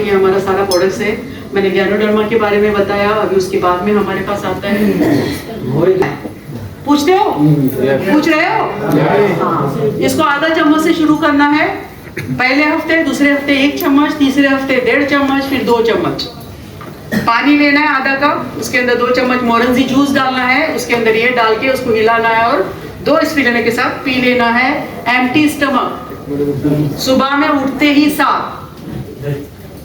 ये हमारा सारा प्रोडक्ट्स है। मैंने गैनोडर्मा के बारे में बताया, अभी उसके बाद में हमारे पास आता है, पूछते हो, पूछ रहे हो? हाँ, इसको आधा चम्मच से शुरू करना है। पहले हफ्ते, दूसरे हफ्ते 1 चम्मच, तीसरे हफ्ते 1.5 चम्मच, फिर 2 चम्मच। पानी लेना है आधा कप, उसके अंदर 2 चम्मच मोरंजी जूस डालना है, उसके अंदर ये डाल के उसको हिलाना है और 2 स्पून लेने के साथ पी लेना है एम्प्टी स्टमक, सुबह में उठते ही साथ।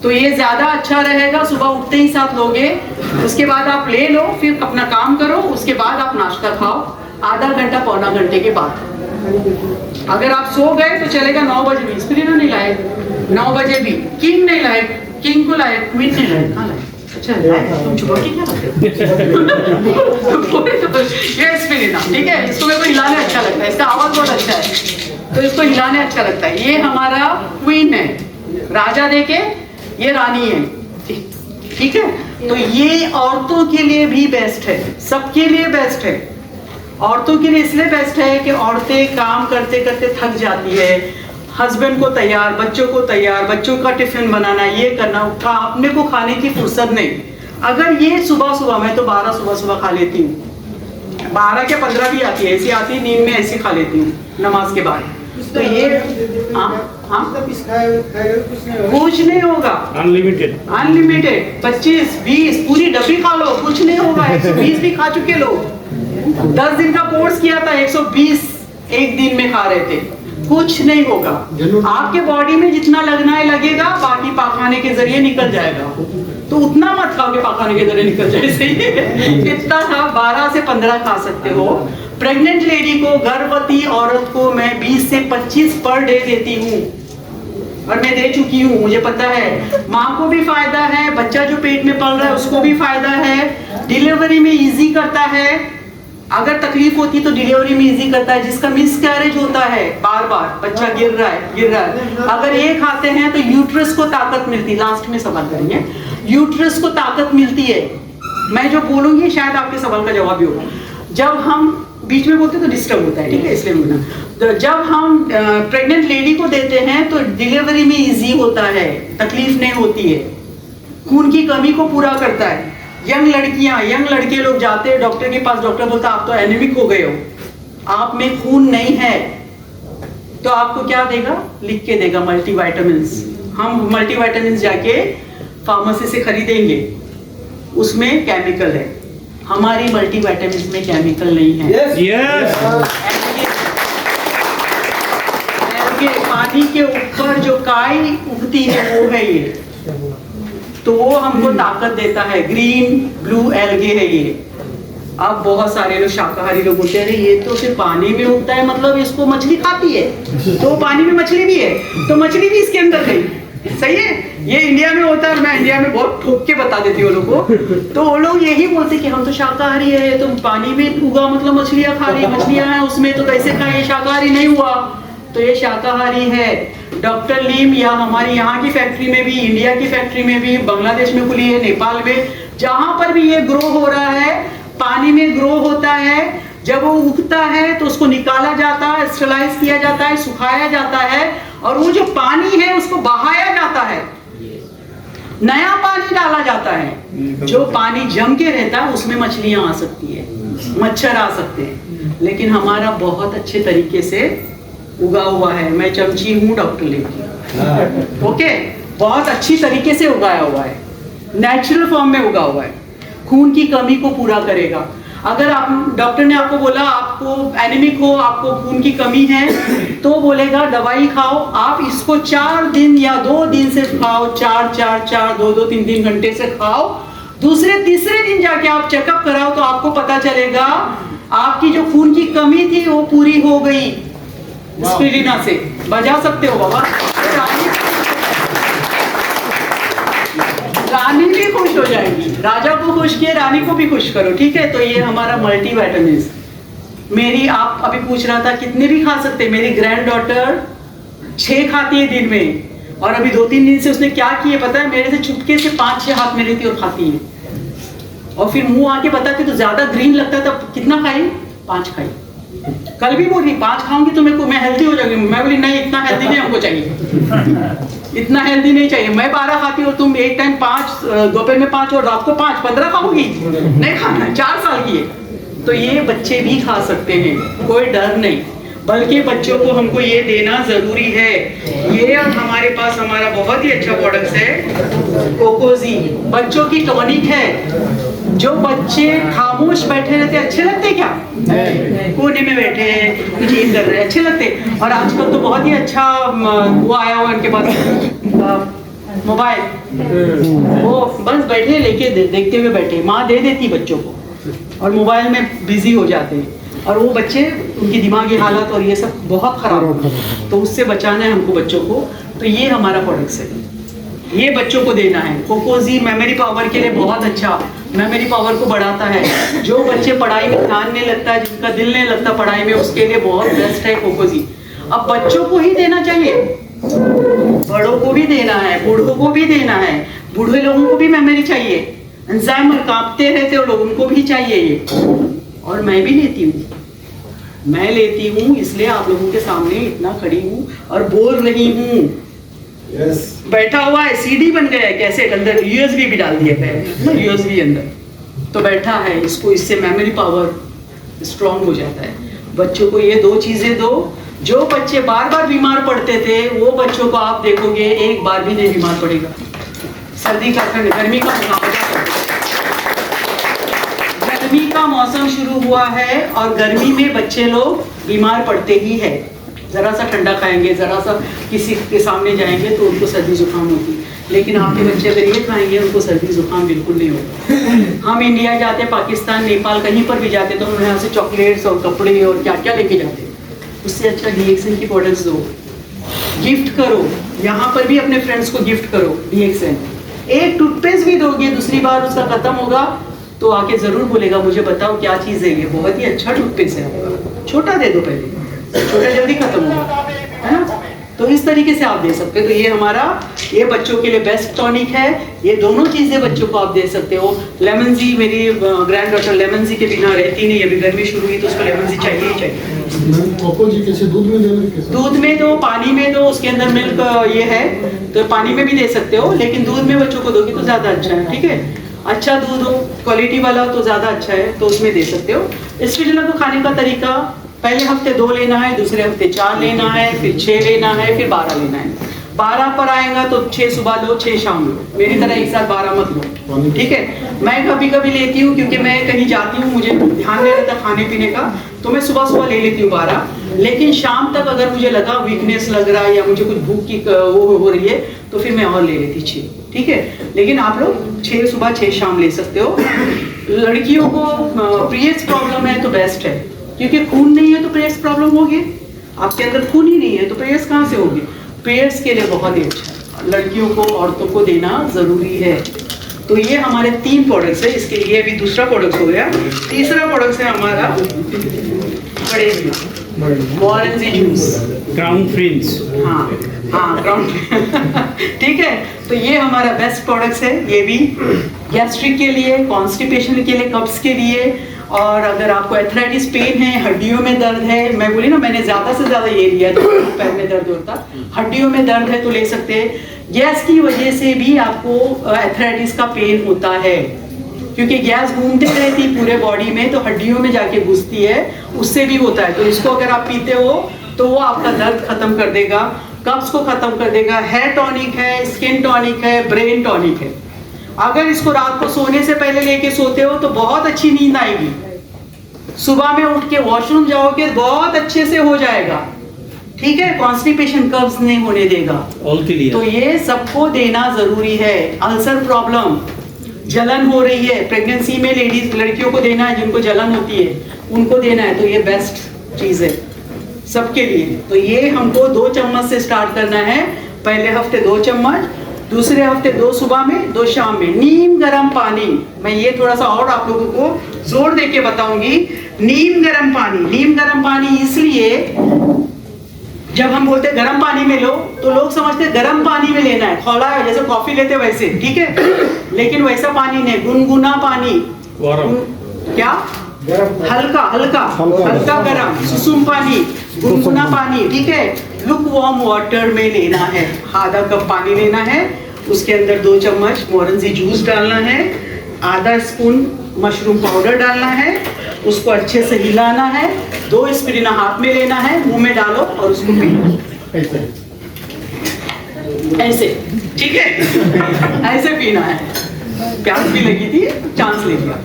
तो ये ज्यादा अच्छा रहेगा, सुबह उठते ही साथ लोगे, उसके बाद आप ले लो, फिर अपना काम करो, उसके बाद आप नाश्ता खाओ आधा घंटा पौना घंटे के बाद। अगर आप सो गए तो चलेगा 9 बजे भी, स्पिरिनो नहीं लाए 9 बजे भी, किंग नहीं लाए, किंग को लाए, क्वीन नहीं लाए, कहाँ लाए? अच्छा तुम छुपा के क्या करते हो? ये स्पिरिनो, ठीक है, इसको मेरे को हिलाने अच्छा लगता है, इसका आवाज बहुत अच्छा है, तो इसको हिलाने अच्छा लगता है। ये हमारा क्वीन है, राजा देके, ये रानी है, ठीक है। तो ये औरतों के लिए भी बेस्ट है, सबके लिए बेस्ट है। औरतों के लिए इसलिए बेस्ट है कि औरतें काम करते करते थक जाती है, हस्बैंड को तैयार, बच्चों को तैयार, बच्चों का टिफिन बनाना, ये करना, उठा अपने को खाने की फुर्सत नहीं। अगर ये सुबह सुबह, मैं तो 12 सुबह कुछ लेती हूँ, 12 के 15 भी आती है, ऐसी आती है, नींद में ऐसी खा लेती हूँ नमाज के बाद। तो ये कुछ नहीं होगा, अनलिमिटेड 25 20 पूरी डब्बी खा लो, कुछ नहीं होगा। 120 भी खा चुके लोग, 10 दिन का कोर्स किया था, 120 एक दिन में खा रहे थे, कुछ नहीं होगा। आपके बॉडी में जितना लगना है लगेगा, बाकी पाखाने के जरिए निकल जाएगा। तो उतना मत खाओ कि पाखाने के जरिए निकल जाए, सही है? इतना खा, 12 से 15 खा सकते हो। प्रेग्नेंट लेडी को, गर्भवती औरत को मैं 20 से 25 पर डे देती हूँ, और मैं दे चुकी हूँ, मुझे पता है। माँ को भी फायदा है, बच्चा जो पेट में पल रहा है उसको भी फायदा है, डिलीवरी में इजी करता है। अगर तकलीफ होती तो डिलीवरी में इजी करता है। जिसका मिसकैरेज होता है, बार बार बच्चा गिर रहा है, अगर ये खाते हैं तो यूट्रस को ताकत मिलती है। लास्ट में सवाल करेंगे, यूट्रस को ताकत मिलती है। मैं जो बोलूंगी शायद आपके सवाल का जवाब भी होगा। जब हम बीच में बोलते तो डिस्टर्ब होता है, ठीक है, इसलिए बोलना। तो जब हम प्रेग्नेंट लेडी को देते हैं तो डिलीवरी में इजी होता है, तकलीफ नहीं होती है, खून की कमी को पूरा करता है। यंग लड़कियां, यंग लड़के लोग जाते हैं डॉक्टर के पास, डॉक्टर बोलता आप तो एनीमिक हो गए हो, आप में खून नहीं है, तो आपको क्या देगा? लिख के देगा मल्टीविटामिन्स। हम मल्टीविटामिन्स जाके फार्मेसी से खरीदेंगे, उसमें केमिकल है। हमारी मल्टीविटामिन्स में केमिकल नहीं है। यस पानी के ऊपर जो काई उगती है वो है ये, तो वो हमको ताकत देता है। ग्रीन ब्लू एल्गे है ये। अब बहुत सारे लोग शाकाहारी लोग बोलते हैं ये तो सिर्फ पानी में उगता है, मतलब इसको मछली खाती है, तो पानी में मछली भी है, तो मछली भी इसके अंदर है, सही है। ये इंडिया में होता है, मैं इंडिया में बहुत ठोक के बता देती हूँ लोगों को। तो वो लोग यही बोलते कि हम तो शाकाहारी है, तो पानी में उगा मतलब मछलियां खा रही, मछलियां हैं उसमें, तो कैसे खाए? शाकाहारी नहीं हुआ, तो ये शाकाहारी है। डॉक्टर लीम या हमारी यहाँ की फैक्ट्री में भी, इंडिया की फैक्ट्री में भी, बांग्लादेश में खुली है, नेपाल में, जहां पर भी ये ग्रो हो रहा है, पानी में ग्रो होता है। जब वो उगता है तो उसको निकाला जाता है, स्टरलाइज किया जाता है, सुखाया जाता है, और वो जो पानी है उसको बहाया जाता है, नया पानी डाला जाता है। जो पानी जम के रहता है उसमें मछलियां आ सकती है, मच्छर आ सकते हैं, लेकिन हमारा बहुत अच्छे तरीके से उगा हुआ है। मैं चमची हूँ डॉक्टर लेके, ओके, बहुत अच्छी तरीके से उगाया हुआ है, नेचुरल फॉर्म में उगा हुआ है, खून की कमी को पूरा करेगा। अगर आप, डॉक्टर ने आपको बोला आपको एनीमिक हो, आपको खून की कमी है, तो बोलेगा दवाई खाओ, आप इसको 4 दिन या 2 दिन से खाओ, 4 2 3 घंटे से खाओ, दूसरे तीसरे दिन जाके आप चेकअप कराओ, तो आपको पता चलेगा आपकी जो खून की कमी थी वो पूरी हो गई। स्पिरिना से बजा सकते हो बाबा। रानी भी खुश हो जाएगी, राजा को खुश किए, रानी को भी खुश करो, ठीक है। तो ये हमारा मल्टीविटामिन्स। मेरी, आप अभी पूछ रहा था कितने भी खा सकते, मेरी ग्रैंड डॉटर 6 खाती है दिन में, और अभी 2-3 दिन से उसने क्या किए पता है, मेरे से चुपके से 5-6 हाथ में लेती और खाती है, और फिर मुंह आके बताती तो ज्यादा ग्रीन लगता था, कितना खाई? 5 खाई। कल भी बोली 5 खाऊंगी तो मेरे को मैं हेल्दी हो जाऊंगी। मैं बोली नहीं, इतना हेल्दी नहीं हमको चाहिए, इतना हेल्दी नहीं चाहिए। मैं 12 खाती हूँ, तुम एक टाइम 5, दोपहर में 5 और रात को 5, 15 खाओगी? नहीं खाना है। 4 साल की है। तो ये बच्चे भी खा सकते हैं, कोई डर नहीं, बल्कि बच्चों को हमको ये देना जरूरी है। ये हमारे पास हमारा बहुत ही अच्छा प्रोडक्ट है कोकोजी, बच्चों की टॉनिक है। जो बच्चे खामोश बैठे रहते अच्छे लगते क्या? कोने में बैठे हैं, कुछ ये कर रहे हैं, अच्छे लगते। और आजकल तो बहुत ही अच्छा वो आया हुआ इनके पास मोबाइल, वो बस बैठे लेके देखते हुए बैठे, माँ दे देती बच्चों को और मोबाइल में बिजी हो जाते हैं, और वो बच्चे उनकी दिमागी हालत और ये सब बहुत खराब हो, तो उससे बचाना है हमको बच्चों को। तो ये हमारा प्रोडक्ट है, ये बच्चों को देना है। कोकोजी मेमोरी पावर के लिए बहुत अच्छा, मेमोरी पावर को बढ़ाता है। जो बच्चे पढ़ाई में ध्यान नहीं लगता, जिनका दिल नहीं लगता पढ़ाई में, उसके लिए बहुत बेस्ट है कोकोजी। अब बच्चों को ही देना चाहिए, बड़ों को भी देना है, बूढ़ों को भी देना है। बूढ़े लोगों को भी मेमोरी चाहिए, अल्जाइमर कांपते रहते हो लोग, उनको भी चाहिए ये। और मैं भी लेती हूँ, मैं लेती हूँ, इसलिए आप लोगों के सामने इतना खड़ी हूँ और बोल रही हूँ। बैठा हुआ है, सीडी बन गया है, कैसे अंदर यूएसबी भी डाल दिया गया, यूएसबी अंदर तो बैठा है। इसको, इससे मेमोरी पावर स्ट्रांग हो जाता है। बच्चों को ये 2 चीजें दो। जो बच्चे बार बार बीमार पड़ते थे, वो बच्चों को आप देखोगे एक बार भी नहीं बीमार पड़ेगा। सर्दी का, गर्मी का गर्मी का मौसम शुरू हुआ है, और गर्मी में बच्चे लोग बीमार पड़ते ही है। जरा सा ठंडा खाएंगे, जरा सा किसी के सामने जाएंगे तो उनको सर्दी जुकाम होती है। लेकिन आपके बच्चे अगर ये खाएंगे, उनको सर्दी जुकाम बिल्कुल नहीं होगा। हम इंडिया जाते, पाकिस्तान, नेपाल, कहीं पर भी जाते तो हम यहाँ से चॉकलेट्स और कपड़े और क्या क्या लेके जाते। उससे अच्छा डीएक्सएन की प्रोडक्ट्स दो, गिफ्ट करो। यहाँ पर भी अपने फ्रेंड्स को गिफ्ट करो डीएक्सएन। एक टूथपेस्ट भी दोगे, दूसरी बार उसका खत्म होगा तो आके जरूर बोलेगा मुझे बताओ क्या चीज है ये, बहुत ही अच्छा टूथपेस्ट है आपका। छोटा दे दो पहले, छोटा जल्दी खत्म होगा, है ना? तो इस तरीके से आप दे सकते हो। तो ये हमारा, ये बच्चों के लिए बेस्ट टॉनिक है। ये दोनों चीजें बच्चों को आप दे सकते हो। लेमन जी, मेरी ग्रैंड डॉटर लेमन जी के बिना रहती नहीं। अभी गर्मी शुरू हुई तो उसको लेमन जी चाहिए ही चाहिए। कोकोजी कैसे दूध में देना? दूध में दो, पानी में दो, उसके अंदर मिल्क ये है तो पानी में भी दे सकते हो, लेकिन दूध में बच्चों को दोगे तो ज्यादा अच्छा है। ठीक है, अच्छा दूध हो, क्वालिटी वाला तो ज्यादा अच्छा है, तो उसमें दे सकते हो। स्ट्रिजला को खाने का तरीका, पहले हफ्ते 2 लेना है, दूसरे हफ्ते 4 लेना है, फिर 6 लेना है, फिर 12 लेना है। 12 पर आएगा तो 6 सुबह लो, 6 शाम लो। मेरी तरह एक साथ 12 मत लो, ठीक है? मैं कभी कभी लेती हूँ क्योंकि मैं कहीं जाती हूँ, मुझे ध्यान नहीं रहता खाने पीने का, तो मैं सुबह सुबह ले लेती हूँ 12। लेकिन शाम तक अगर मुझे लगा वीकनेस लग रहा है या मुझे कुछ भूख की वो हो रही है तो फिर मैं और ले लेती 6, ठीक है? लेकिन आप लोग 6 सुबह 6 शाम ले सकते हो। लड़कियों को पीरियड्स प्रॉब्लम है तो बेस्ट है, क्योंकि खून नहीं है तो पीरियड्स प्रॉब्लम होगी। आपके अंदर खून ही नहीं है तो पीरियड्स कहाँ से होगी? पीरियड्स के लिए बहुत ही अच्छा है, लड़कियों को, औरतों को देना जरूरी है। तो ये हमारे 3 प्रोडक्ट्स है। इसके लिए अभी दूसरा प्रोडक्ट हो गया। तीसरा प्रोडक्ट है हमारा ऑरेंज जूस, क्राउन प्रिंस। हाँ हाँ, क्राउन ठीक है। तो ये हमारा बेस्ट प्रोडक्ट्स है। ये भी गैस्ट्रिक के लिए, कॉन्स्टिपेशन के लिए, कब्ज के लिए, और अगर आपको एथराइटिस पेन है, हड्डियों में दर्द है, मैं बोली ना मैंने ज्यादा से ज्यादा ये लिया, तो पैर में दर्द होता, हड्डियों में दर्द है तो ले सकते हैं। गैस की वजह से भी आपको एथराइटिस का पेन होता है, क्योंकि गैस घूमते रहती पूरे बॉडी में तो हड्डियों में जाके घुसती है, उससे भी होता है। तो इसको अगर आप पीते हो तो वो आपका दर्द खत्म कर देगा, कब्ज को खत्म कर देगा। हेयर टॉनिक है, स्किन टॉनिक है, ब्रेन टॉनिक है। अगर इसको रात को सोने से पहले लेके सोते हो तो बहुत अच्छी नींद आएगी। सुबह में उठ के वॉशरूम जाओगे बहुत अच्छे से हो जाएगा, ठीक है? कॉन्स्टिपेशन, कब्ज नहीं होने देगा। तो ये सबको देना जरूरी है। अल्सर प्रॉब्लम, जलन हो रही है, प्रेगनेंसी में लेडीज, लड़कियों को देना है, जिनको जलन होती है उनको देना है, तो ये बेस्ट चीज है सबके लिए। तो ये हमको 2 चम्मच से स्टार्ट करना है। पहले हफ्ते 2 चम्मच, दूसरे हफ्ते 2 सुबह में, 2 शाम में। नीम गर्म पानी, मैं ये थोड़ा सा और आप लोगों को जोर देके बताऊंगी। नीम गर्म पानी, नीम गर्म पानी इसलिए, जब हम बोलते गर्म पानी में लो तो लोग समझते गर्म पानी में लेना है, खौला है जैसे कॉफी लेते वैसे, ठीक है? लेकिन वैसा पानी नहीं, गुनगुना पानी। वारम। क्या? हल्का हल्का हल्का गरम सुसुम पानी, गुनगुना पानी, ठीक है। लुक वार्म वाटर में लेना है, आधा कप पानी लेना है, उसके अंदर 2 चम्मच मोरंजी जूस डालना है, आधा स्पून मशरूम पाउडर डालना है, उसको अच्छे से हिलाना है, 2 एस्पिरिन हाथ में लेना है, मुंह में डालो और उसको पीना ऐसे, ठीक है। ऐसे पीना है। प्यास भी लगी थी, चांस ले लिया।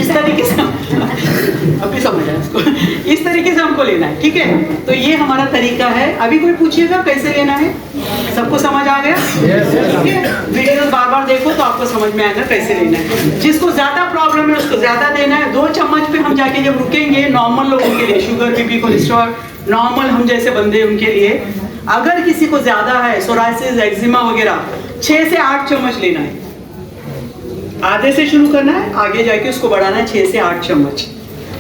इस तरीके से अभी समझ आया इसको, इस तरीके से हमको लेना है, ठीक है। तो ये हमारा तरीका है। अभी कोई पूछिएगा कैसे लेना है? सबको समझ आ गया? ठीक है। वीडियो बार बार देखो तो आपको समझ में आएगा कैसे लेना है। जिसको ज्यादा प्रॉब्लम है उसको ज्यादा देना है। 2 चम्मच पे हम जाके जब रुकेंगे, नॉर्मल लोगों के लिए, शुगर, बीपी, कोलेस्ट्रॉल, नॉर्मल हम जैसे बंदे उनके लिए, अगर किसी को ज्यादा है, सोराइसिस, एक्जिमा वगैरह, 6 से 8 चम्मच लेना है। आधे से शुरू करना है, आगे जाके उसको बढ़ाना है 6 से 8 चम्मच।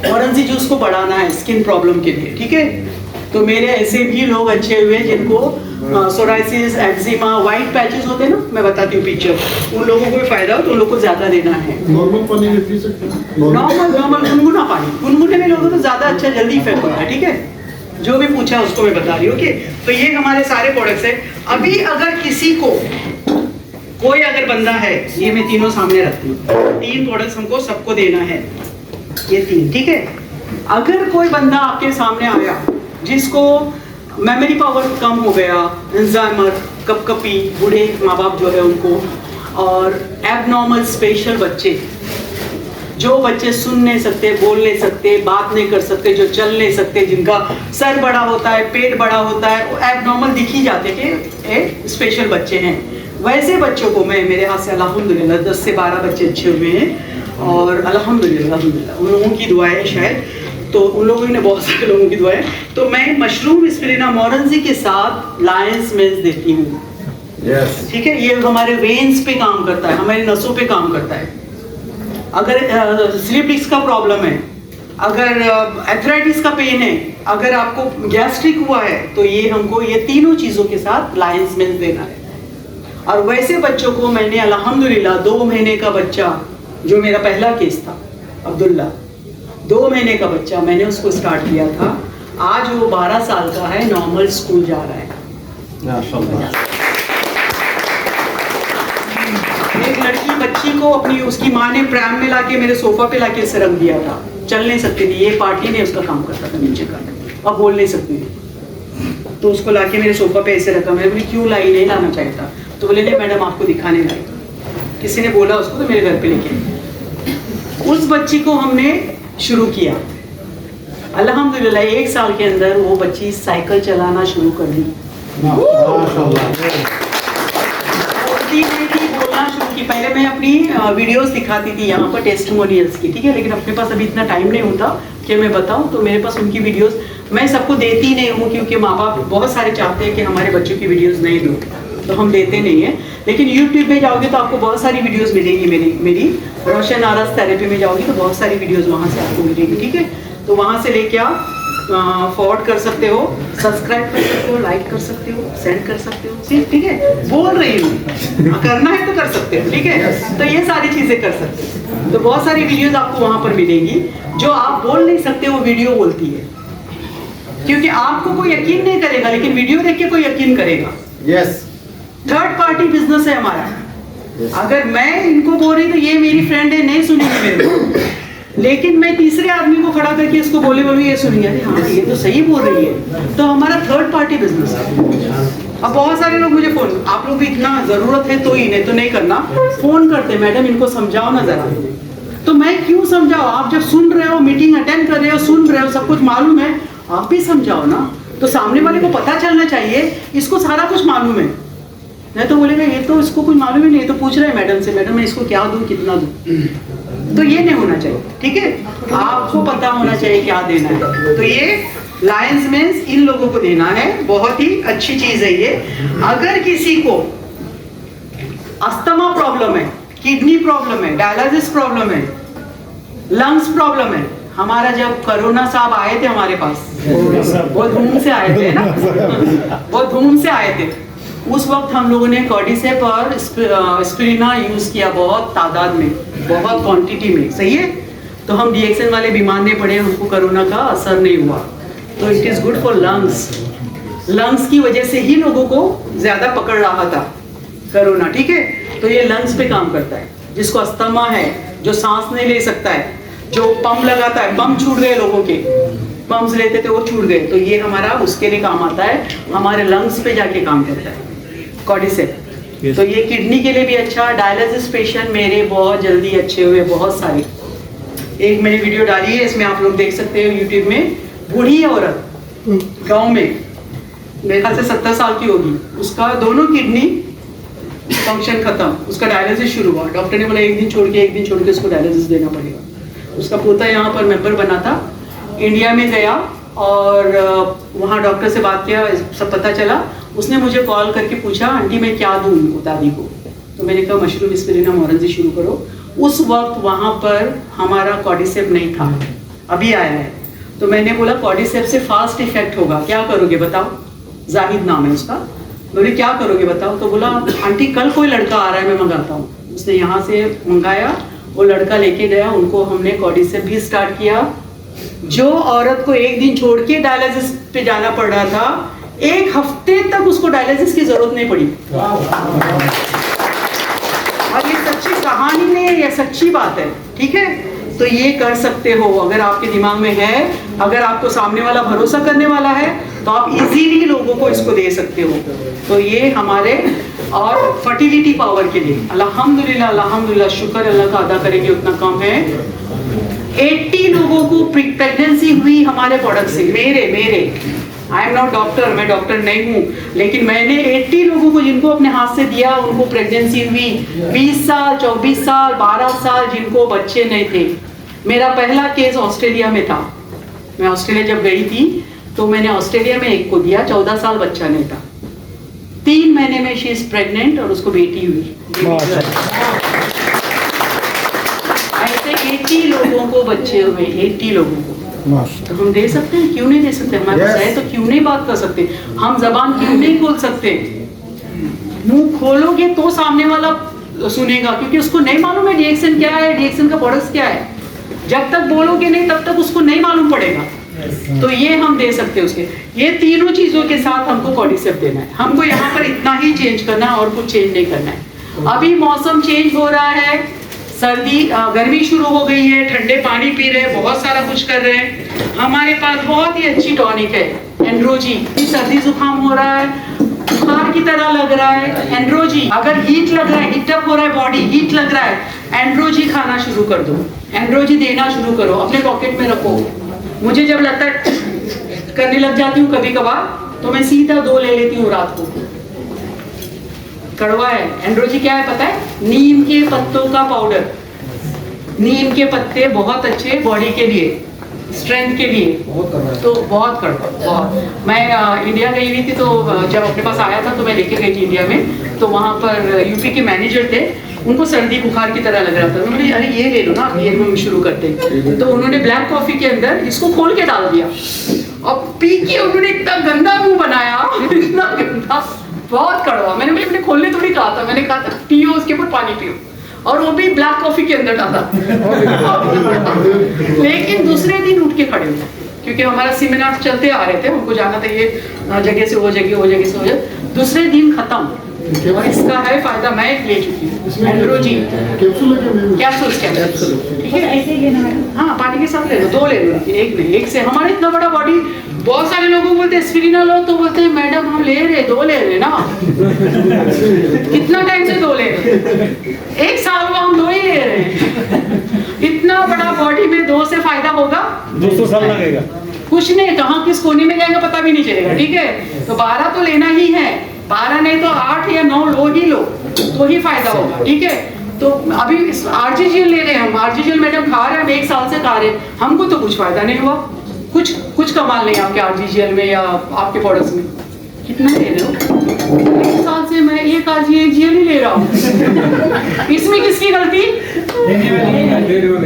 ऑरेंज जूस को बढ़ाना है स्किन प्रॉब्लम के लिए, ठीक है। तो मेरे ऐसे भी लोग अच्छे हुए जिनको सोराइसिस, एक्जिमा, व्हाइट पैचेस होते हैं ना, मैं बताती हूँ पिक्चर, उन लोगों को भी फायदा हो तो उन लोगों को ज्यादा देना है। नॉर्मल पानी में पी सकते हैं? नॉर्मल गुनगुना पानी, गुनगुने में लोगों को ज्यादा अच्छा जल्दी इफेक्ट होता है, ठीक है। जो भी पूछा उसको मैं बता रही हूँ, ओके। तो ये हमारे सारे प्रोडक्ट्स है। अभी अगर किसी को कोई अगर बंदा है, ये मैं तीनों सामने रखती हूँ, 3 प्रोडक्ट्स हमको सबको देना है, ये 3, ठीक है। अगर कोई बंदा आपके सामने आया जिसको मेमोरी पावर कम हो गया, अल्जाइमर, कपकपी, बूढ़े माँ बाप जो है उनको, और एबनॉर्मल स्पेशल बच्चे, जो बच्चे सुन नहीं सकते, बोल नहीं सकते, बात नहीं कर सकते, जो चल नहीं सकते, जिनका सर बड़ा होता है, पेट बड़ा होता है, वो एबनॉर्मल दिख ही जाते कि स्पेशल बच्चे हैं। वैसे बच्चों को मैं मेरे हाथ से अल्हम्दुलिल्लाह 10 से 12 बच्चे अच्छे हुए हैं, और अल्हम्दुलिल्लाह उन लोगों की दुआ है शायद, तो उन लोगों ने बहुत सारे लोगों की दुआ है। तो मैं मशरूम एस्पिरिना मोरंजी के साथ लायंस मेंस देती हूँ, ठीक है। ये हमारे वेन्स पे काम करता है, हमारी नसों पे काम करता है। अगर स्लीप डिस्क का प्रॉब्लम है, अगर एथराइटिस का पेन है, अगर आपको गैस्ट्रिक हुआ है, तो ये हमको ये तीनों चीज़ों के साथ लायंस मेंस देना है। और वैसे बच्चों को मैंने अल्हम्दुलिल्लाह 2 महीने का बच्चा, जो मेरा पहला केस था अब्दुल्ला, 2 महीने का बच्चा मैंने उसको स्टार्ट किया था, आज वो 12 साल का है, नॉर्मल स्कूल जा रहा है। एक लड़की बच्ची को अपनी उसकी माँ ने प्रैम में लाके मेरे सोफा पे लाके इसे रख दिया था, चल नहीं सकती थी, ये पार्टी ने उसका काम करता था नीचे का, अब बोल नहीं सकती थी, तो उसको लाके मेरे सोफा पे ऐसे रखा। मैंने बोली क्यों लाई, नहीं लाना चाहिए था, तो बोले नहीं मैडम आपको दिखाने लाई, किसी ने बोला उसको तो मेरे घर पे लेके। उस बच्ची को हमने शुरू किया, अल्हम्दुलिल्लाह 1 साल के अंदर वो बच्ची साइकिल चलाना शुरू कर दी, बोलना शुरू की। पहले मैं अपनी वीडियोस दिखाती थी यहाँ पर टेस्टिमोनियल्स की, ठीक है, लेकिन अपने पास अभी इतना टाइम नहीं होता कि मैं बताऊँ, तो मेरे पास उनकी वीडियोस मैं सबको देती नहीं हूँ, क्योंकि माँ बाप बहुत सारे चाहते हैं कि हमारे बच्चों की वीडियोस नहीं दो, तो हम देते नहीं हैं। लेकिन YouTube में जाओगे तो आपको बहुत सारी वीडियोस मिलेगी, मेरी रोशन आरस थेरेपी में जाओगी तो बहुत सारी वीडियोस वहाँ से आपको मिलेगी, ठीक है। तो वहाँ से लेके आप फॉरवर्ड कर सकते हो, सब्सक्राइब कर सकते हो, लाइक कर सकते हो, सेंड कर सकते हो, ठीक है। बोल रही हूँ, करना है तो कर सकते हो, ठीक है। तो ये सारी चीजें कर सकते हो। तो बहुत सारी वीडियोस आपको वहाँ पर मिलेंगी, जो आप बोल नहीं सकते वो वीडियो बोलती है, क्योंकि आपको कोई यकीन नहीं करेगा, लेकिन वीडियो देख के कोई यकीन करेगा। थर्ड पार्टी बिजनेस है हमारा। अगर मैं इनको बोल रही तो ये मेरी फ्रेंड है, नहीं सुनेगी मेरे को, लेकिन मैं तीसरे आदमी को खड़ा करके इसको बोले ये सुनिए, अरे हाँ ये तो सही बोल रही है, तो हमारा थर्ड पार्टी बिजनेस है। अब बहुत सारे लोग मुझे फोन, आप लोग भी इतना जरूरत है तो ही, नहीं तो नहीं करना, फोन करते मैडम इनको समझाओ ना जरा। तो मैं क्यों समझाओ, आप जब सुन रहे हो, मीटिंग अटेंड कर रहे हो, सुन रहे हो, सब कुछ मालूम है, आप भी समझाओ ना। तो सामने वाले को पता चलना चाहिए इसको सारा कुछ मालूम है, नहीं तो बोलेगा ये तो इसको कुछ मालूम ही नहीं, तो पूछ रहे हैं मैडम से, मैडम मैं इसको क्या दूं, कितना दूं, तो ये नहीं होना चाहिए, ठीक है। आपको पता होना चाहिए क्या देना है। तो ये लायंस मेंस इन लोगों को देना है, बहुत ही अच्छी चीज है ये। अगर किसी को अस्थमा प्रॉब्लम है, किडनी प्रॉब्लम है, डायलिसिस प्रॉब्लम है, लंग्स प्रॉब्लम है, हमारा जब कोरोना साहब आए थे हमारे पास, बहुत धूम से आए थे ना, बहुत धूम से आए थे, उस वक्त हम लोगों ने कॉर्डिसेप और एस्पिरिना यूज किया, बहुत तादाद में, बहुत क्वांटिटी में, सही है। तो हम DXN वाले बीमार नहीं पड़े, हमको कोरोना का असर नहीं हुआ। तो it is good for lungs. Lungs की वजह से ही लोगों को ज़्यादा पकड़ रहा था कोरोना, ठीक है। तो ये लंग्स पे काम करता है। जिसको अस्थमा है, जो सांस नहीं ले सकता है, जो पंप लगाता है, पंप छूट गए लोगों के, पंप्स लेते थे वो छूट गए, तो ये हमारा उसके लिए काम आता है, हमारे लंग्स पे जाके काम करता है कॉर्डिसेप। तो ये किडनी के लिए भी अच्छा। डायलिसिस पेशेंट मेरे बहुत जल्दी अच्छे हुए, बहुत सारे। एक मैंने वीडियो डाली है, इसमें आप लोग देख सकते हो यूट्यूब में। बूढ़ी औरत गांव में, मेरे ख्याल से 70 साल की होगी, उसका दोनों किडनी फंक्शन खत्म, उसका डायलिसिस शुरू हुआ। डॉक्टर ने बोला एक दिन छोड़ के उसको डायलिसिस देना पड़ेगा। उसका पोता यहाँ पर मेंबर बना था, इंडिया में गया और वहाँ डॉक्टर से बात किया, सब पता चला। उसने मुझे कॉल करके पूछा, आंटी मैं क्या दूँ उनको, दादी को। तो मैंने कहा मशरूम एस्पिरिनम ऑरेंज शुरू करो। उस वक्त वहाँ पर हमारा कॉर्डिसेप नहीं था, अभी आया है। तो मैंने बोला कॉर्डिसेप से फास्ट इफेक्ट होगा, क्या करोगे बताओ। जाहिद नाम है उसका। बोले क्या करोगे बताओ। तो बोला आंटी कल कोई लड़का आ रहा है, मैं मंगाता हूँ। उसने यहाँ से मंगाया, वो लड़का लेके गया, उनको हमने कॉर्डिसेप भी स्टार्ट किया। जो औरत को एक दिन छोड़ के डायलिसिस पे जाना पड़ रहा था, 1 हफ्ते तक उसको डायलिसिस की जरूरत नहीं पड़ी। और ये सच्ची कहानी नहीं है, ये सच्ची बात है, ठीक है। तो ये कर सकते हो अगर आपके दिमाग में है, अगर आपको सामने वाला भरोसा करने वाला है, तो आप इजीली लोगों को इसको दे सकते हो। तो ये हमारे और फर्टिलिटी पावर के लिए अल्हम्दुलिल्लाह, अल्हम्दुलिल्लाह, शुक्र अल्लाह का अदा करेंगे, उतना कम है। 80 लोगों को प्रेगनेंसी हुई हमारे प्रोडक्ट से। मेरे आई एम नॉट डॉक्टर, मैं डॉक्टर नहीं हूँ, लेकिन मैंने 80 लोगों को जिनको अपने हाथ से दिया, उनको प्रेगनेंसी हुई। 20 साल, 24 साल, 12 साल जिनको बच्चे नहीं थे। मेरा पहला केस ऑस्ट्रेलिया में था। मैं ऑस्ट्रेलिया जब गई थी तो मैंने ऑस्ट्रेलिया में एक को दिया, 14 साल बच्चा नहीं था। 3 महीने में शी इज प्रेग्नेंट और उसको बेटी हुई। ऐसे 80 लोगों को बच्चे हुए, 80 लोगों को। तो हम दे सकते हैं, क्यों नहीं दे सकते। हमारे पास है तो क्यों नहीं बात कर सकते। हम जबान क्यों नहीं खोल सकते। मुंह खोलोगे तो सामने वाला सुनेगा, क्योंकि उसको नहीं मालूम है DXN क्या है, DXN का प्रोडक्ट्स क्या है। जब तक बोलोगे नहीं तब तक उसको नहीं मालूम पड़ेगा। तो ये हम दे सकते हैं उसके। ये तीनों चीजों के साथ हमको कॉर्डिसेप देना है। हमको यहाँ पर इतना ही चेंज करना है और कुछ चेंज नहीं करना है। अभी मौसम चेंज हो रहा है, सर्दी गर्मी शुरू हो गई है, ठंडे पानी पी रहे हैं, बहुत सारा कुछ कर रहे हैं। हमारे पास बहुत ही अच्छी टॉनिक है एंड्रोजी। सर्दी जुकाम हो रहा है, बुखार की तरह लग रहा है, एंड्रोजी। अगर हीट लग रहा है, हीटअप हो रहा है बॉडी, हीट लग रहा है, एंड्रोजी खाना शुरू कर दो, एंड्रोजी देना शुरू करो, अपने पॉकेट में रखो। मुझे जब लगता है करने लग जाती हूँ कभी कभार, तो मैं सीधा 2 ले लेती हूँ रात को। कड़वा है। एंड्रोजी क्या है पता है? नीम के पत्तों का पाउडर। नीम के पत्ते बहुत अच्छे बॉडी के लिए, स्ट्रेंथ के लिए। तो बहुत कड़वा, बहुत। मैं इंडिया गई हुई थी, तो जब अपने पास आया था तो मैं लेके गई थी इंडिया में। तो वहाँ पर यूपी के मैनेजर थे, उनको सर्दी बुखार की तरह लग रहा था। उन्होंने अरे ये ले लो ना, ये हम शुरू करते हैं। तो उन्होंने ब्लैक कॉफी के अंदर इसको खोल के डाल दिया और पी के उन्होंने इतना गंदा मुंह बनाया, इतना गंदा, बहुत कड़वा। मैंने खोलने थोड़ी कहा था, मैंने कहा था पियो, उसके ऊपर पानी पियो, और वो भी ब्लैक कॉफी के अंदर डाला। लेकिन दूसरे दिन उठ के खड़े हुए, क्योंकि हमारा सेमिनार चलते आ रहे थे, हमको जाना था ये जगह से वो जगह, वो जगह से वो जगह। दूसरे दिन खत्म। और इसका है फायदा, मैं ले चुकी हूँ एंड्रोजी कैप्सूल, ठीक है। ऐसे ही लेना है, हाँ पानी के साथ ले लो, 2 ले लो, एक नहीं, एक से। हमारा इतना बड़ा बॉडी, बहुत सारे लोगों बोलते हैं एस्पिरिन लो, तो बोलते हैं मैडम हम ले रहे 2 ले रहे ना। कितना टाइम से 2 ले रहे, 1 साल हुआ हम 2 ही ले रहे हैं। इतना बड़ा बॉडी में 2 से फायदा होगा, 200 साल लगेगा। कुछ नहीं, कहाँ किस कोने में जाएगा पता भी नहीं चलेगा, ठीक है। तो 12 तो लेना ही है, 12 नहीं तो 8 या 9 लो ही लो, तो ही फायदा होगा, ठीक है। तो अभी RGGL ले रहे हैं हम, RGGL मैडम खा रहे हैं, हम 1 साल से खा रहे हैं, हमको तो कुछ फायदा नहीं हुआ। कुछ कमाल नहीं आपके RGGL में या आपके प्रोडक्ट्स में। कितना ले रहे हो? 1 साल से मैं 1 RGGL ही ले रहा हूँ। इसमें किसकी गलती?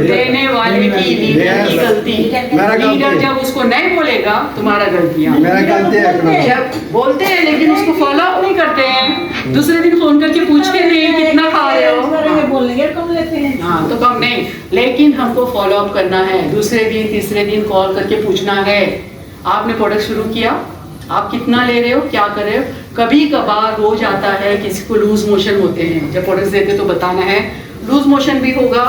देने वाले की, लीडर की गलती। लीडर जब उसको नहीं बोलेगा तुम्हारा गलतियाँ, जब बोलते हैं लेकिन उसको फॉलो अप नहीं करते हैं, दूसरे दिन फोन करके पूछते नहीं कितना खा रहे हो। बोलने कम लेते हाँ तो कम नहीं, लेकिन हमको फॉलो अप करना है, दूसरे दिन तीसरे दिन कॉल करके पूछना है आपने प्रोडक्ट शुरू किया, आप कितना ले रहे हो, क्या कर रहे हो। कभी कभार हो जाता है किसी को लूज मोशन होते हैं, जब प्रोडक्ट देते तो बताना है, लूज मोशन भी होगा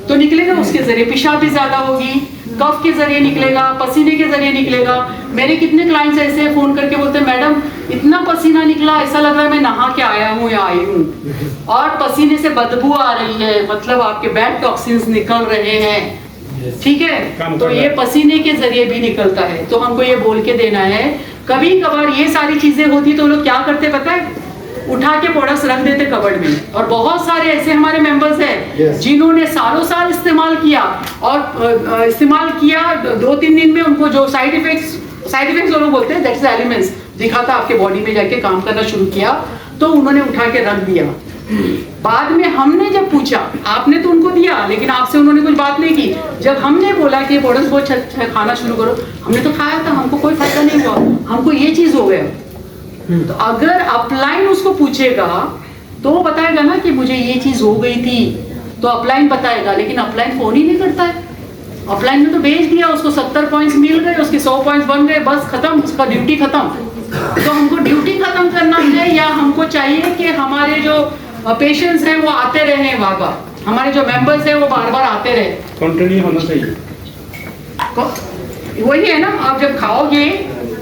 तो निकलेगा उसके जरिए, पेशाब भी ज्यादा होगी, कफ के जरिए निकलेगा, पसीने के जरिए निकलेगा। मेरे कितने क्लाइंट्स ऐसे फोन करके बोलते हैं मैडम इतना पसीना निकला, ऐसा लग रहा है मैं नहा के आया हूँ या आई हूँ, और पसीने से बदबू आ रही है, मतलब आपके बैड टॉक्सिन्स निकल रहे हैं, ठीक है। तो ये पसीने के जरिए भी निकलता है, तो हमको ये बोल के देना है। कभी कभार ये सारी चीजें होती तो लोग क्या करते पता है, उठा के प्रोडक्ट्स रख देते कबर्ड में। और बहुत सारे ऐसे हमारे मेंबर्स हैं जिन्होंने सालों साल इस्तेमाल किया, और इस्तेमाल किया 2-3 दिन में उनको जो साइड इफेक्ट्स लोग बोलते हैं दैट्स एलिमेंट्स दिखाता आपके बॉडी में जाके काम करना शुरू किया, तो उन्होंने उठा के रख दिया। बाद में हमने जब पूछा, आपने तो उनको दिया लेकिन आपसे उन्होंने कुछ बात नहीं की, जब हमने बोला कि प्रोडक्ट्स बहुत अच्छा है खाना शुरू करो, हमने तो खाया था, हमको कोई फायदा नहीं हुआ, हमको ये चीज हो गया। तो अगर अपलाइन उसको पूछेगा तो वो बताएगा ना कि मुझे ये चीज हो गई थी, तो अपलाइन बताएगा, लेकिन अपलाइन फोन ही नहीं करता है। अपलाइन में तो भेज दिया, उसको 70 पॉइंट्स मिल गए, उसके 100 पॉइंट्स बन गए, बस खत्म, उसका ड्यूटी खत्म। तो हमको ड्यूटी खत्म करना है, या हमको चाहिए कि हमारे जो पेशेंट्स हैं वो आते रहे बार बार, हमारे जो मेंबर्स हैं वो बार बार आते रहे, कंटिन्यू होना चाहिए। वही है ना, आप जब खाओगे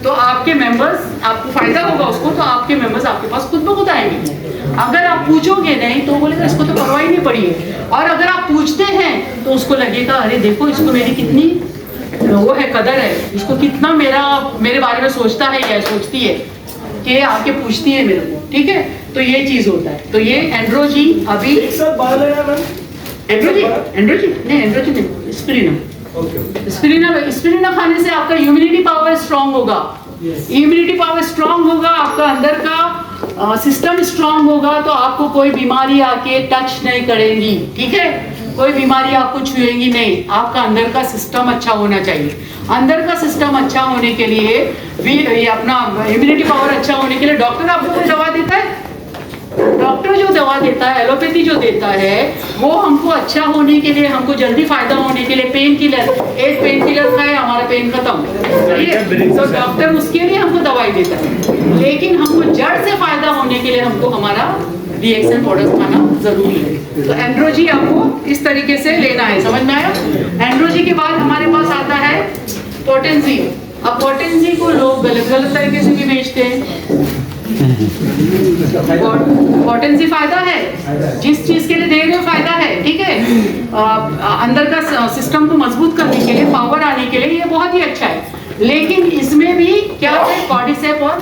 तो आपके मेंबर्स, आपको फायदा होगा उसको, तो आपके मेंबर्स आपके पास खुद ब खुद आएंगे। अगर आप पूछोगे नहीं तो बोलेगा इसको तो परवाह ही नहीं पड़ी है, और अगर आप पूछते हैं तो उसको लगेगा अरे देखो इसको मेरी कितनी वो है, कदर है, इसको कितना मेरे बारे में सोचता है या सोचती है, कि आके पूछती है मेरे को, ठीक है। तो ये चीज होता है। तो ये एंड्रोजी अभी एंड्रोजी नहीं, स्पिरिना खाने से आपका इम्यूनिटी पावर स्ट्रांग होगा, इम्यूनिटी पावर स्ट्रांग होगा, आपका अंदर का सिस्टम स्ट्रांग होगा, तो आपको कोई बीमारी आके टच नहीं करेंगी, ठीक है। कोई बीमारी आपको छुएंगी नहीं, आपका अंदर का सिस्टम अच्छा होना चाहिए। अंदर का सिस्टम अच्छा होने के लिए भी, ये अपना इम्यूनिटी पावर अच्छा होने के लिए डॉक्टर आपको कोई दवा देता है, डॉक्टर जो दवा देता है, एलोपैथी जो देता है, वो हमको अच्छा होने के लिए, हमको जल्दी फायदा होने के लिए, पेन किलर, एक पेन किलर खाए हमारा पेन खत्म, तो डॉक्टर उसके लिए हमको दवाई देता है। लेकिन हमको जड़ से फायदा होने के लिए हमको हमारा रिएक्शन प्रोडक्ट खाना जरूरी है। तो एंड्रोजी आपको इस तरीके से लेना है, समझ में आया। एंड्रोजी के बाद हमारे पास आता है पोटेंसी। अब पोटेंसी को लोग गलत गलत तरीके से भी बेचते हैं। पोटेंसी फायदा है, जिस चीज के लिए दे रहे हो फायदा है, ठीक है। अंदर का सिस्टम को मजबूत करने के लिए, पावर आने के लिए ये बहुत ही अच्छा है। लेकिन इसमें भी क्या है, कॉर्डिसेप और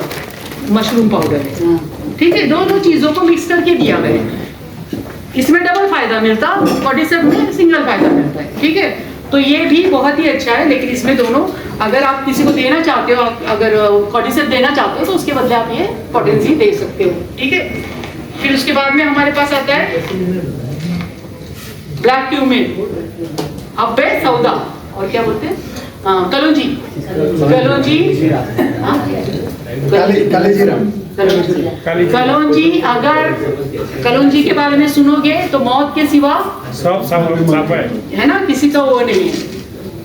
मशरूम पाउडर है, ठीक है। दोनों चीजों को मिक्स करके दिया गया, इसमें डबल फायदा मिलता, कॉर्डिसेप में सिंगल फायदा मिलता है, ठीक है। तो ये भी बहुत ही अच्छा है, लेकिन इसमें दोनों, अगर आप किसी को देना चाहते हो, अगर कॉर्डिसेप देना चाहते हो तो उसके बदले आप ये पोटेंसी दे सकते हो, ठीक है। फिर उसके बाद में हमारे पास आता है ब्लैक क्यूमिन, अब्बे सौदा, और क्या बोलते हैं, कलौंजी, कलौंजी। अगर कलौंजी के बारे में सुनोगे तो मौत के सिवा सब है ना, किसी का वो नहीं है,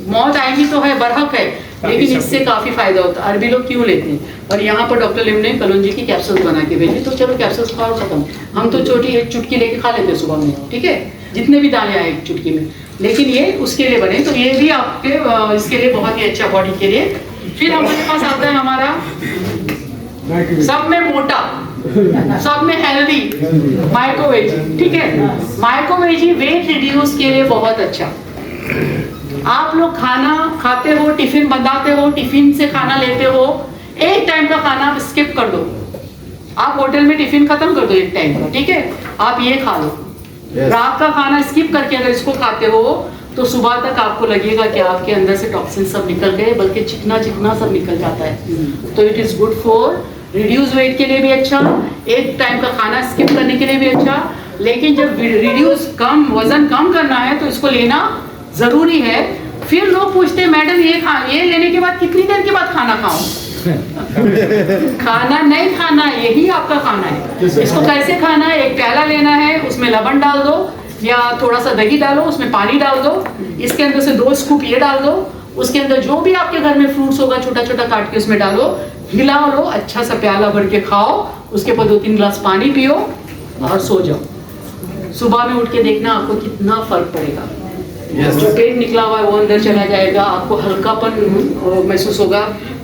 मौत आएगी तो है, बरहक है, लेकिन इससे काफी फायदा होता है। अरबी लोग क्यों लेते हैं, और यहाँ पर डॉक्टर लिम ने कलौंजी की कैप्सूल बना के भेजी, तो चलो कैप्सूल खाओ, खत्म। हम तो छोटी एक चुटकी लेके खा लेते हैं सुबह में, ठीक है, जितने भी दाने आए एक चुटकी में, लेकिन ये उसके लिए बने, तो ये भी आपके इसके लिए बहुत ही अच्छा, बॉडी के लिए। फिर हमारे पास आता है हमारा सब में मोटा, सब में हेल्दी, माइक्रोवेजी, ठीक है। माइक्रोवेजी वेट रिड्यूस के लिए बहुत अच्छा। आप लोग खाना खाते हो, टिफिन बनाते हो, टिफिन से खाना लेते हो, एक टाइम का खाना स्किप कर दो, आप होटल में टिफिन खत्म कर दो एक टाइम का, ठीक है, आप ये खा लो। रात का खाना स्किप करके अगर इसको खाते हो तो सुबह तक आपको लगेगा कि आपके अंदर से टॉक्सिन सब निकल गए, बल्कि चिकना चिकना सब निकल जाता है। तो it is good for reduce weight के लिए भी अच्छा, एक टाइम का खाना स्किप करने के लिए भी अच्छा। लेकिन जब रिड्यूस वजन कम करना है तो इसको लेना जरूरी है। फिर लोग पूछते हैं मैडम ये लेने के बाद कितनी देर के बाद खाना खाऊं? खाना नहीं खाना, यही आपका खाना है। इसको कैसे खाना है, एक प्याला लेना है, उसमें लवण डाल दो, या थोड़ा सा दही डालो, उसमें पानी डाल दो, इसके अंदर से 2 स्कूप ये डाल दो, उसके अंदर जो भी आपके घर में फ्रूट्स होगा छोटा छोटा काट के उसमें डालो, हिला लो, अच्छा सा प्याला भर के खाओ, उसके बाद 2-3 ग्लास पानी पियो और सो जाओ। सुबह में उठ के देखना आपको कितना फर्क पड़ेगा। जो पेट निकला हुआ है वो अंदर चला जाएगा, आपको हल्कापन महसूस होगा।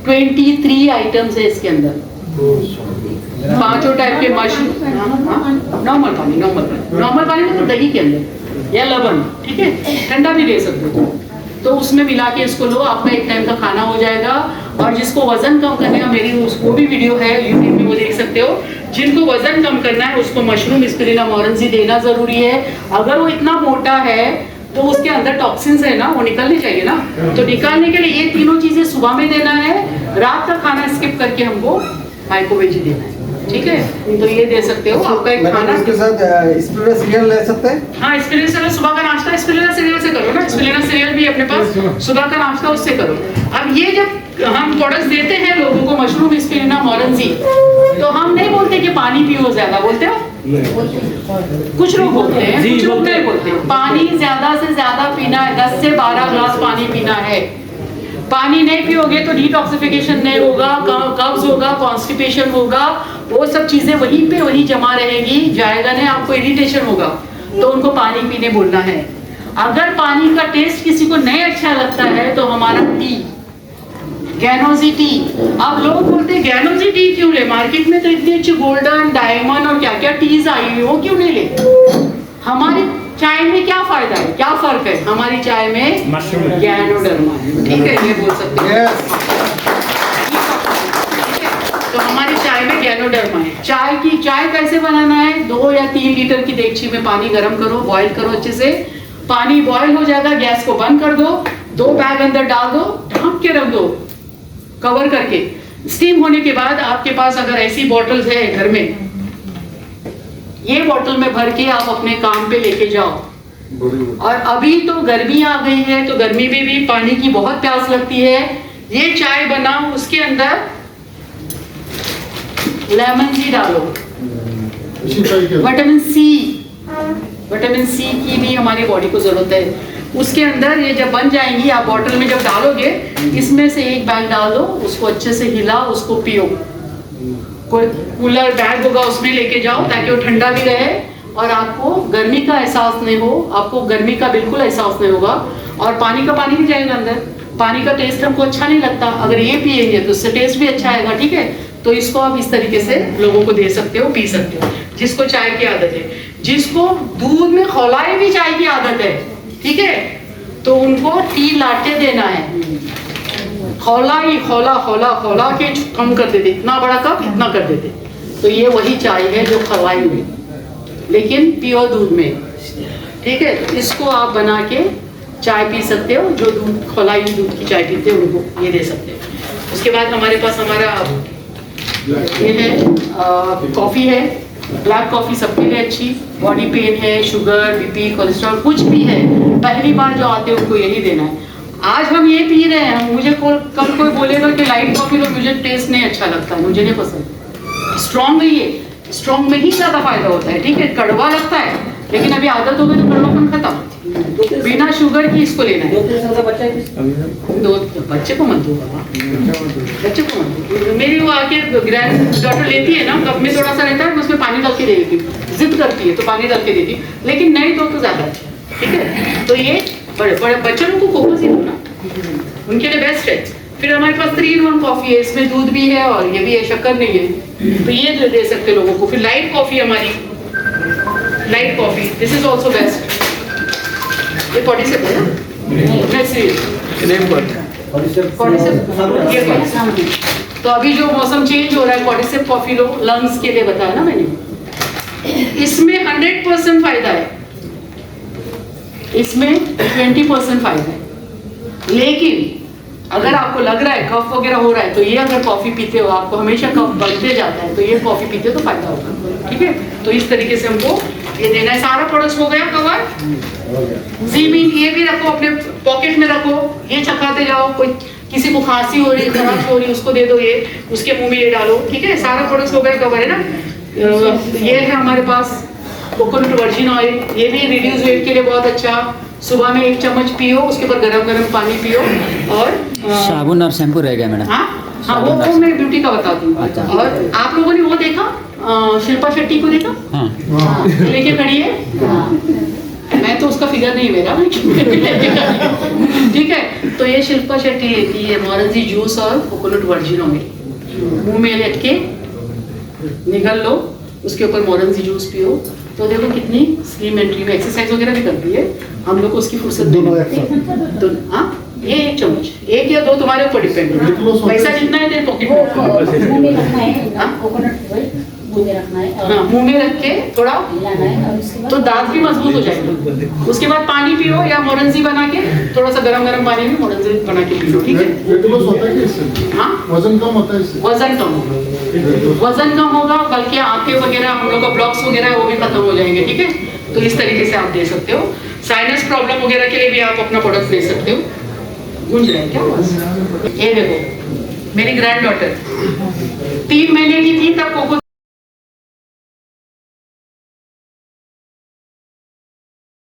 23 आइटम्स है इसके अंदर, 5 टाइप के मशरूम, नॉर्मल पानी मतलब दही के अंदर या लवण, ठीक है, ठंडा भी ले सकते हो, तो उसमें मिला के इसको लो, आपका एक टाइम का खाना हो जाएगा। और जिसको वजन कम करने का, मेरी उसको भी वीडियो है यूट्यूब में, वो देख सकते हो। जिनको वजन कम करना है उसको मशरूम स्पिरुलिना मोरेंसी देना जरूरी है। अगर वो इतना मोटा है तो उसके अंदर टॉक्सिन्स है ना, वो निकलने चाहिए ना, तो निकालने के लिए ये तीनों चीजें सुबह में देना है, रात का खाना स्किप करके हमको माइक्रोवेज देना है, ठीक है। तो ये दे सकते हो, आपका एक खाना इसके साथ स्पिरुलिना सीरियल ले सकते हैं। हाँ, स्पिरुलिना सुबह का नाश्ता स्पिरुलिना सीरियल से करो ना, स्पिरुलिना सीरियल भी अपने पास, सुबह का नाश्ता उससे करो। अब ये जब हम प्रोडक्ट्स देते हैं लोगों को, मशरूम स्पिरुलिना मोरेंसी, तो हम नहीं बोलते कि पानी पियो ज्यादा, बोलते हो? कुछ लोग बोलते हैं, कुछ लोग नहीं बोलते। पानी ज्यादा से ज्यादा पीना है, 10 से 12 ग्लास पानी पीना है। पानी नहीं पियोगे तो डिटॉक्सिफिकेशन नहीं होगा, कब्ज होगा, कॉन्स्टिपेशन होगा, वो सब चीजें वहीं पे वहीं जमा रहेगी, जाएगा नहीं, आपको इरिटेशन होगा, तो उनको पानी पीने बोलना है। अगर पानी का टेस्ट किसी को नहीं अच्छा लगता है तो हमारा टी, गैनोजी टी, अब लोग बोलते हैं गैनोजी टी क्यों ले, मार्केट में तो इतनी अच्छी गोल्डन, डायमंड और क्या क्या टीज आई हुई, वो क्यों नहीं ले? हमारी चाय में क्या फायदा है, क्या फर्क है? हमारी चाय में मशरूम गैनोडर्मा, ठीक है, ये बोल सकते हैं। तो हमारी चाय में गैनोडर्मा है। चाय कैसे बनाना है? 2 या 3 लीटर की देगची में पानी गरम करो, बॉईल करो अच्छे से, पानी बॉईल हो जाएगा, गैस को बंद कर दो, 2 बैग अंदर डाल दो, ढक के रख दो कवर करके। स्टीम होने के बाद आपके पास अगर ऐसी बॉटल्स है घर में, ये बॉटल में भर के आप अपने काम पे लेके जाओ। और अभी तो गर्मी आ गई है, तो गर्मी में भी पानी की बहुत प्यास लगती है। ये चाय बनाओ, उसके अंदर लेमन टी डालो, विटामिन सी की भी हमारी बॉडी को जरूरत है। उसके अंदर ये जब बन जाएंगी, आप बॉटल में जब डालोगे, इसमें से 1 बैग डाल दो, उसको अच्छे से हिला, उसको पियो। कोई कूलर बैग होगा उसमें लेके जाओ, ताकि वो ठंडा भी रहे और आपको गर्मी का एहसास नहीं हो, आपको गर्मी का बिल्कुल एहसास नहीं होगा। और पानी का पानी भी जाएगा अंदर, पानी का टेस्ट हमको अच्छा नहीं लगता, अगर ये पिएंगे तो उससे टेस्ट भी अच्छा आएगा, ठीक है। तो इसको आप इस तरीके से लोगों को दे सकते हो, पी सकते हो। जिसको चाय की आदत है, जिसको दूध में खौलाए भी चाय की आदत है, ठीक है, तो उनको टी लाटे देना है, खौला के कम कर देते, इतना बड़ा कप इतना कर देते, तो ये वही चाय है जो खौलाई हुई, लेकिन प्योर दूध में, ठीक है। तो इसको आप बना के चाय पी सकते हो, जो दूध खौलाई हुई दूध की चाय पीते हो उनको ये दे सकते हो। उसके बाद हमारे पास हमारा ये है कॉफी है, ब्लैक कॉफी सबके लिए अच्छी, बॉडी पेन है, शुगर, बीपी, कोलेस्ट्रॉल कुछ भी है, पहली बार जो आते हैं उनको यही देना है। आज हम ये पी रहे हैं, मुझे कल कोई बोलेगा कि लाइट कॉफी लो, मुझे टेस्ट नहीं अच्छा लगता, मुझे नहीं पसंद। स्ट्रॉन्ग नहीं है, स्ट्रॉन्ग में ही ज्यादा फायदा होता है, ठीक है। कड़वा लगता है, लेकिन अभी आदत हो गई तो कड़वापन खत्म। बिना शुगर की इसको लेना है। 2 बच्चे को मत दो बाबा, बच्चे को मत दो। मेरी वो आके ग्रैंड डॉटर लेती है ना, कप में थोड़ा सा रहता है, मैं उसमें पानी डाल के दे देती हूँ, जिद करती है तो पानी डाल के देती, लेकिन नहीं दो तो ज्यादा अच्छा, ठीक है। तो ये बड़े बड़े बच्चों को कोको ही दो ना, उनके लिए बेस्ट है। फिर हमारे पास 3-in-1 कॉफी है, इसमें दूध भी है और ये भी है, शक्कर नहीं है, तो ये दे सकते लोगों को। फिर लाइट कॉफी हमारी, light coffee, this is also best. ये 47 है ना, तो अभी जो मौसम चेंज हो रहा है, 47 कॉफी लो, लंग्स के लिए बताया ना मैंने। इसमें 100% फायदा है, इसमें 20% फायदा है। लेकिन अगर आपको लग रहा है कफ वगैरह हो रहा है, तो ये अगर कॉफी पीते हो, आपको हमेशा कफ बढ़ते जाता है, तो ये कॉफी पीते हो तो फायदा होगा, ठीक है। तो इस तरीके से हमको ये देना है। सारा प्रोडक्ट्स हो गया कवर। ज़ीमीन ये भी रखो, अपने पॉकेट में रखो, ये चखाते जाओ। कोई किसी को खांसी हो रही है, खराश हो रही है, उसको दे दो, ये उसके मुंह में ये डालो, ठीक है। सारा प्रोडक्ट्स हो गया कवर है ना। ये है हमारे पास कोकोनट वर्जिन ऑयल, ये भी रिड्यूस वेट के लिए बहुत अच्छा। सुबह में 1 चम्मच पियो, उसके ऊपर गरम गरम पानी पियो। और साबुन और शैम्पू रह गया मैडम। हाँ हाँ, वो मैं ब्यूटी का बताती हूँ। अच्छा। और आप लोगों ने वो देखा शिल्पा शेट्टी को देखा, हाँ लेके खड़ी है। मैं तो उसका फिगर नहीं मेरा, ठीक है। तो ये शिल्पा शेट्टी लेती है मोरंजी जूस और कोकोनट वर्जिन ऑयल, मुंह में लेट के निगल लो, उसके ऊपर मोरंजी जूस पियो, तो देखो कितनी स्लिम एंड ट्रिम, एक्सरसाइज वगैरह भी करती है। हम लोग को उसकी फुर्सत नहीं दोनों मिलती। तो हाँ, ये 1 चम्मच, 1 या 2 तुम्हारे ऊपर डिपेंड है, पैसा जितना है तेरे पॉकेट में। मुंह में रखना है, हाँ? कोकोनट ऑयल मुंह में रखना है हाँ, और मुंह में रख के थोड़ा, मिलाना है और उसके बाद तो दांत भी मजबूत हो जाएंगे। उसके बाद पानी पियो या मोरंजी बना के, थोड़ा सा गरम गरम पानी में मोरंजी बना के पियो, ठीक है। वेट लॉस होता है क्या इससे? हाँ, वजन कम होता है इससे? वजन कम होगा, वजन कम होगा, बल्कि आंखें वगैरह हम लोग का ब्लॉक्स वगैरह है वो भी खत्म हो जाएंगे, ठीक है। तो इस तरीके से आप दे सकते हो। साइनस प्रॉब्लम वगैरह के लिए भी आप अपना प्रोडक्ट दे सकते हो। गूंज रहा है क्या आवाज? ये देखो मेरी ग्रैंड डॉटर 3 महीने की थी तब कोको